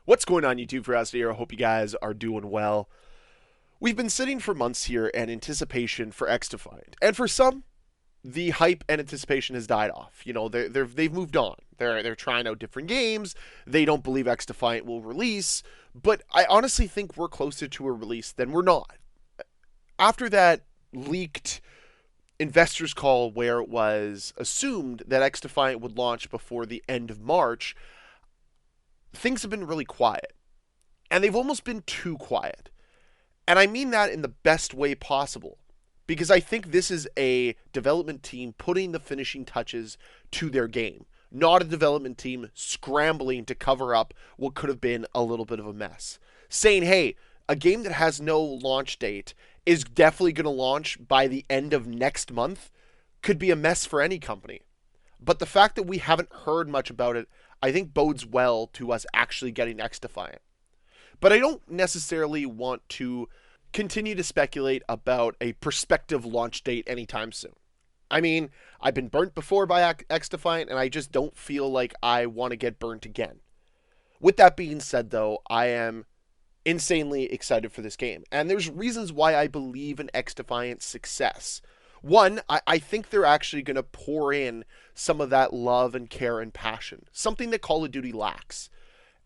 What's going on, YouTube? Ferocity here. I hope you guys are doing well. We've been sitting for months here in anticipation for XDefiant, and for some, the hype and anticipation has died off. You know, they've moved on. They're trying out different games. They don't believe XDefiant will release, but I honestly think we're closer to a release than we're not. After that leaked investors call where it was assumed that XDefiant would launch before the end of March, things have been really quiet. And they've almost been too quiet. And I mean that in the best way possible. Because I think this is a development team putting the finishing touches to their game, not a development team scrambling to cover up what could have been a little bit of a mess. Saying, hey, a game that has no launch date is definitely going to launch by the end of next month could be a mess for any company. But the fact that we haven't heard much about it, I think bodes well to us actually getting XDefiant. But I don't necessarily want to continue to speculate about a prospective launch date anytime soon. I mean, I've been burnt before by XDefiant, and I just don't feel like I want to get burnt again. With that being said, though, I am insanely excited for this game. And there's reasons why I believe in XDefiant's success. One, I think they're actually going to pour in some of that love and care and passion, something that Call of Duty lacks.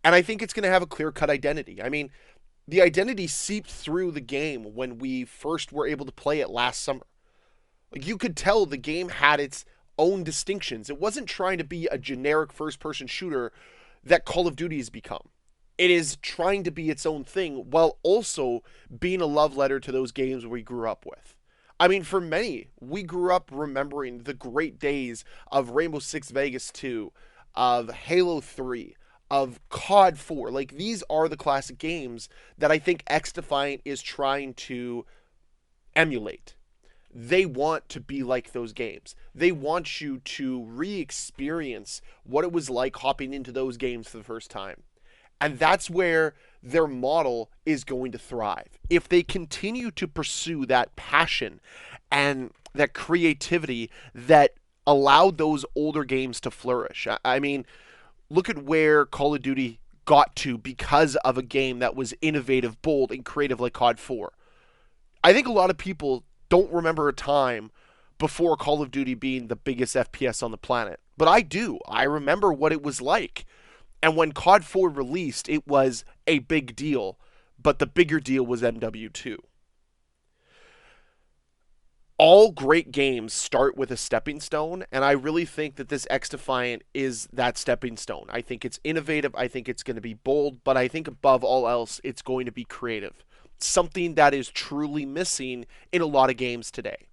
And I think it's going to have a clear-cut identity. I mean, the identity seeped through the game when we first were able to play it last summer. Like, you could tell the game had its own distinctions. It wasn't trying to be a generic first-person shooter that Call of Duty has become. It is trying to be its own thing while also being a love letter to those games we grew up with. I mean, for many, we grew up remembering the great days of Rainbow Six Vegas 2, of Halo 3, of COD 4. Like, these are the classic games that I think XDefiant is trying to emulate. They want to be like those games. They want you to re-experience what it was like hopping into those games for the first time. And that's where their model is going to thrive. If they continue to pursue that passion and that creativity that allowed those older games to flourish. I mean, look at where Call of Duty got to because of a game that was innovative, bold, and creative like COD 4. I think a lot of people don't remember a time before Call of Duty being the biggest FPS on the planet. But I do. I remember what it was like. And when COD 4 released, it was a big deal, but the bigger deal was MW2. All great games start with a stepping stone, and I really think that this XDefiant is that stepping stone. I think it's innovative, I think it's going to be bold, but I think above all else, it's going to be creative. Something that is truly missing in a lot of games today.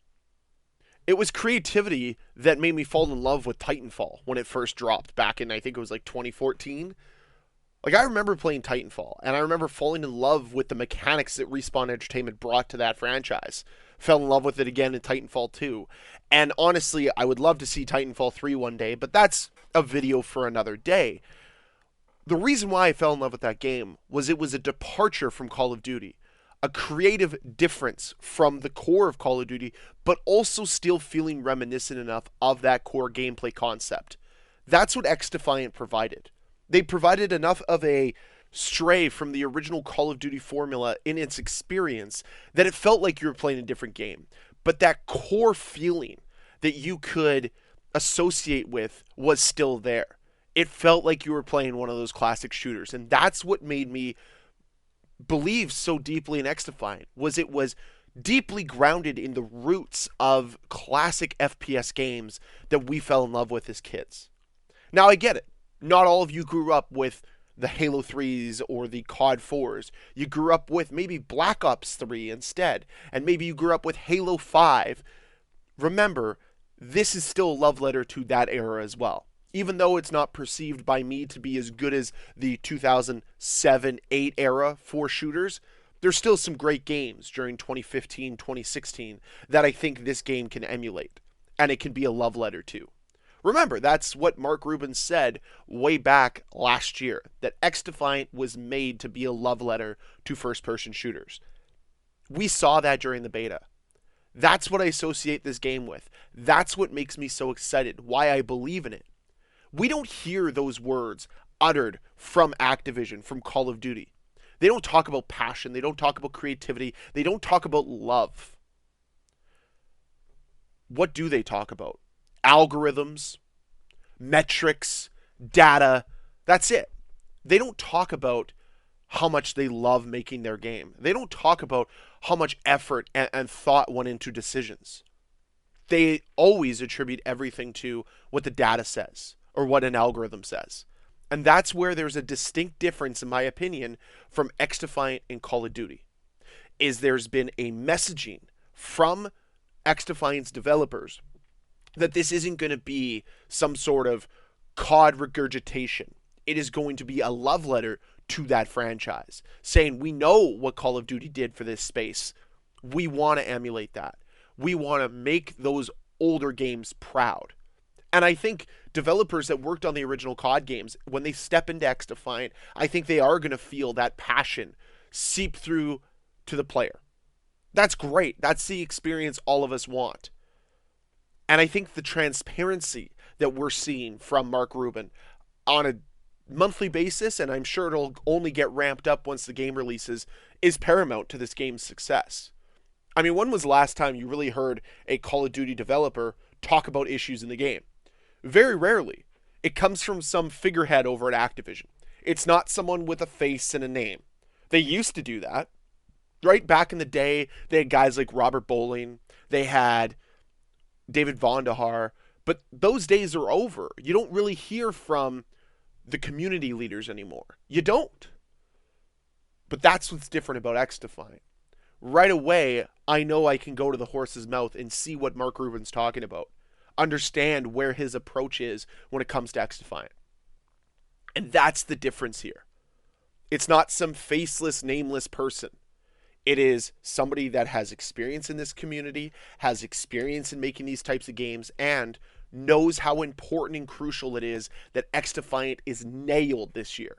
It was creativity that made me fall in love with Titanfall when it first dropped back in, I think it was like 2014. Like, I remember playing Titanfall, and I remember falling in love with the mechanics that Respawn Entertainment brought to that franchise. Fell in love with it again in Titanfall 2. And honestly, I would love to see Titanfall 3 one day, but that's a video for another day. The reason why I fell in love with that game was it was a departure from Call of Duty. A creative difference from the core of Call of Duty, but also still feeling reminiscent enough of that core gameplay concept. That's what XDefiant provided. They provided enough of a stray from the original Call of Duty formula in its experience that it felt like you were playing a different game. But that core feeling that you could associate with was still there. It felt like you were playing one of those classic shooters, and that's what made me believe so deeply in XDefiant. It was deeply grounded in the roots of classic FPS games that we fell in love with as kids. Now, I get it. Not all of you grew up with the Halo 3s or the COD 4s. You grew up with maybe Black Ops 3 instead, and maybe you grew up with Halo 5. Remember, this is still a love letter to that era as well. Even though it's not perceived by me to be as good as the 2007-8 era for shooters, there's still some great games during 2015, 2016 that I think this game can emulate, and it can be a love letter to. Remember, that's what Mark Rubin said way back last year, that XDefiant was made to be a love letter to first-person shooters. We saw that during the beta. That's what I associate this game with. That's what makes me so excited, why I believe in it. We don't hear those words uttered from Activision, from Call of Duty. They don't talk about passion. They don't talk about creativity. They don't talk about love. What do they talk about? Algorithms, metrics, data. That's it. They don't talk about how much they love making their game. They don't talk about how much effort and thought went into decisions. They always attribute everything to what the data says or what an algorithm says. And that's where there's a distinct difference, in my opinion, from XDefiant and Call of Duty. Is there's been a messaging from XDefiant's developers that this isn't going to be some sort of COD regurgitation. It is going to be a love letter to that franchise, saying we know what Call of Duty did for this space. We want to emulate that. We want to make those older games proud. And I think developers that worked on the original COD games, when they step into XDefiant, I think they are going to feel that passion seep through to the player. That's great. That's the experience all of us want. And I think the transparency that we're seeing from Mark Rubin on a monthly basis, and I'm sure it'll only get ramped up once the game releases, is paramount to this game's success. I mean, when was the last time you really heard a Call of Duty developer talk about issues in the game? Very rarely. It comes from some figurehead over at Activision. It's not someone with a face and a name. They used to do that. Right back in the day, they had guys like Robert Bowling. They had David Vondahar. But those days are over. You don't really hear from the community leaders anymore. You don't. But that's what's different about XDefiant. Right away, I know I can go to the horse's mouth and see what Mark Rubin's talking about. Understand where his approach is when it comes to XDefiant. And that's the difference here. It's not some faceless, nameless person. It is somebody that has experience in this community, has experience in making these types of games, and knows how important and crucial it is that XDefiant is nailed this year.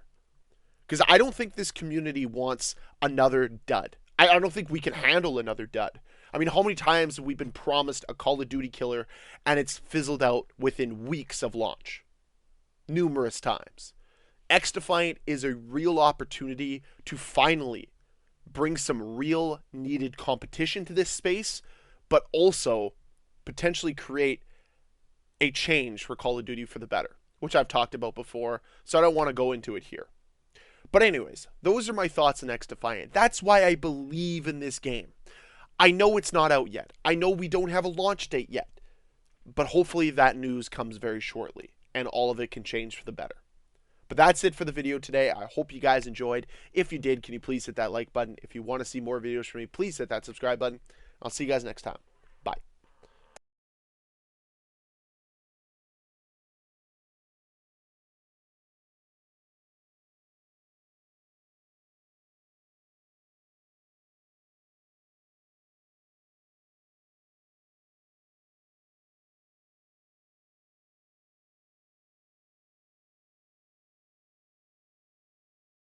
Because I don't think this community wants another dud. I don't think we can handle another dud. I mean, how many times have we been promised a Call of Duty killer and it's fizzled out within weeks of launch? Numerous times. XDefiant is a real opportunity to finally bring some real needed competition to this space, but also potentially create a change for Call of Duty for the better, which I've talked about before, so I don't want to go into it here. But anyways, those are my thoughts on XDefiant. That's why I believe in this game. I know it's not out yet. I know we don't have a launch date yet. But hopefully that news comes very shortly, and all of it can change for the better. But that's it for the video today. I hope you guys enjoyed. If you did, can you please hit that like button? If you want to see more videos from me, please hit that subscribe button. I'll see you guys next time.